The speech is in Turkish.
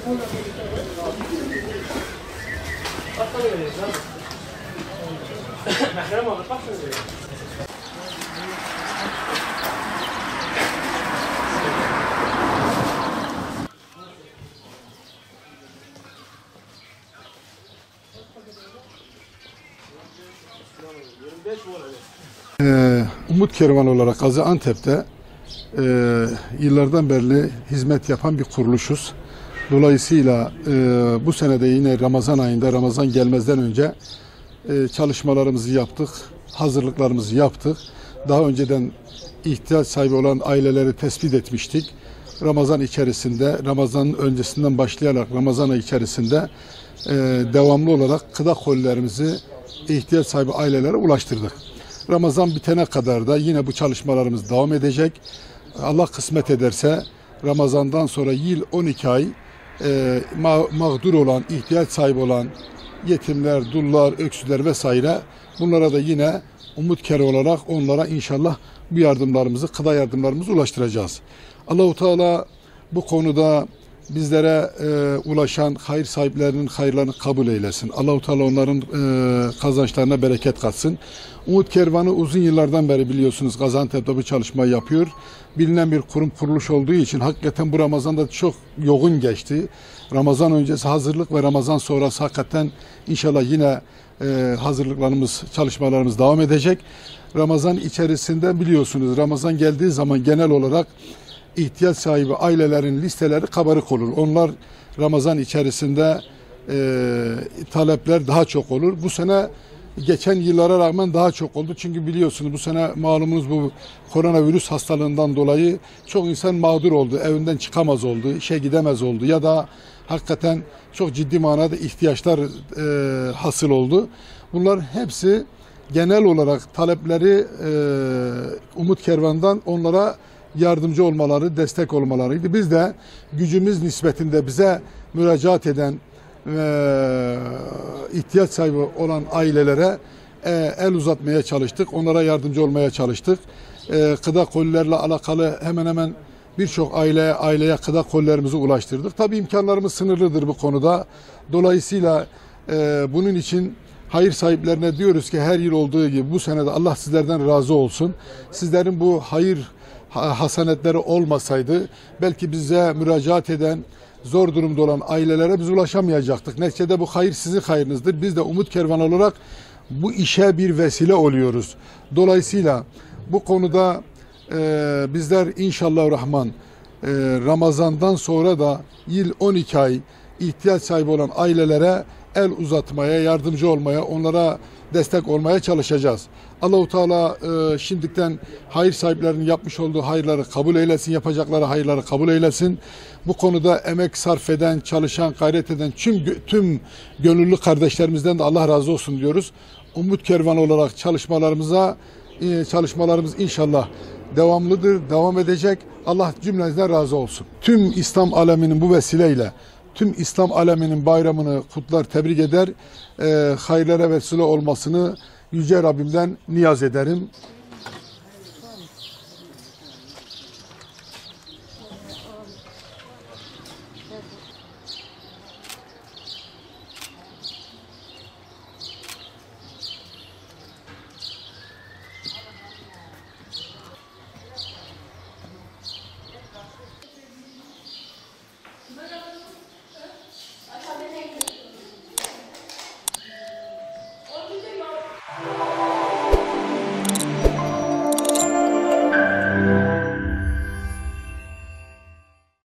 Umut Kervanı olarak Gaziantep'te yıllardan beri hizmet yapan bir kuruluşuz. Dolayısıyla bu senede yine Ramazan ayında, Ramazan gelmezden önce çalışmalarımızı yaptık, hazırlıklarımızı yaptık. Daha önceden ihtiyaç sahibi olan aileleri tespit etmiştik. Ramazan içerisinde, Ramazan'ın öncesinden başlayarak Ramazan ayı içerisinde devamlı olarak gıda kolilerimizi ihtiyaç sahibi ailelere ulaştırdık. Ramazan bitene kadar da yine bu çalışmalarımız devam edecek. Allah kısmet ederse Ramazan'dan sonra yıl 12 ay mağdur olan, ihtiyaç sahibi olan yetimler, dullar, öksüzler vesaire bunlara da yine Umut Kervanı olarak onlara inşallah bu yardımlarımızı, gıda yardımlarımızı ulaştıracağız. Allah-u Teala bu konuda bizlere ulaşan hayır sahiplerinin hayırlarını kabul eylesin. Allah-u Teala onların kazançlarına bereket katsın. Umut Kervanı uzun yıllardan beri biliyorsunuz Gaziantep'te bu çalışmayı yapıyor. Bilinen bir kurum kuruluş olduğu için hakikaten bu Ramazan'da çok yoğun geçti. Ramazan öncesi hazırlık ve Ramazan sonrası hakikaten inşallah yine hazırlıklarımız, çalışmalarımız devam edecek. Ramazan içerisinde biliyorsunuz Ramazan geldiği zaman genel olarak ihtiyaç sahibi ailelerin listeleri kabarık olur. Onlar Ramazan içerisinde talepler daha çok olur. Bu sene geçen yıllara rağmen daha çok oldu. Çünkü biliyorsunuz bu sene malumunuz bu koronavirüs hastalığından dolayı çok insan mağdur oldu. Evinden çıkamaz oldu, işe gidemez oldu ya da hakikaten çok ciddi manada ihtiyaçlar hasıl oldu. Bunlar hepsi genel olarak talepleri Umut Kervan'dan onlara yardımcı olmaları, destek olmalarıydı. Biz de gücümüz nispetinde bize müracaat eden ve ihtiyaç sahibi olan ailelere el uzatmaya çalıştık. Onlara yardımcı olmaya çalıştık. Gıda kolilerle alakalı hemen hemen birçok aileye gıda kolilerimizi ulaştırdık. Tabii imkanlarımız sınırlıdır bu konuda. Dolayısıyla bunun için hayır sahiplerine diyoruz ki her yıl olduğu gibi bu sene de Allah sizlerden razı olsun. Sizlerin bu hayır hasanetleri olmasaydı belki bize müracaat eden zor durumda olan ailelere biz ulaşamayacaktık. Neticede bu hayır sizin hayrınızdır. Biz de Umut Kervanı olarak bu işe bir vesile oluyoruz. Dolayısıyla bu konuda bizler inşallah Rahman Ramazan'dan sonra da yıl 12 ay ihtiyaç sahibi olan ailelere el uzatmaya, yardımcı olmaya, onlara destek olmaya çalışacağız. Allah-u Teala şimdiden hayır sahiplerinin yapmış olduğu hayırları kabul eylesin, yapacakları hayırları kabul eylesin. Bu konuda emek sarf eden, çalışan, gayret eden tüm gönüllü kardeşlerimizden de Allah razı olsun diyoruz. Umut Kervanı olarak çalışmalarımız inşallah devamlıdır, devam edecek. Allah cümlenizden razı olsun. Tüm İslam aleminin bu vesileyle tüm İslam aleminin bayramını kutlar, tebrik eder, hayırlara vesile olmasını Yüce Rabbimden niyaz ederim. Merhaba.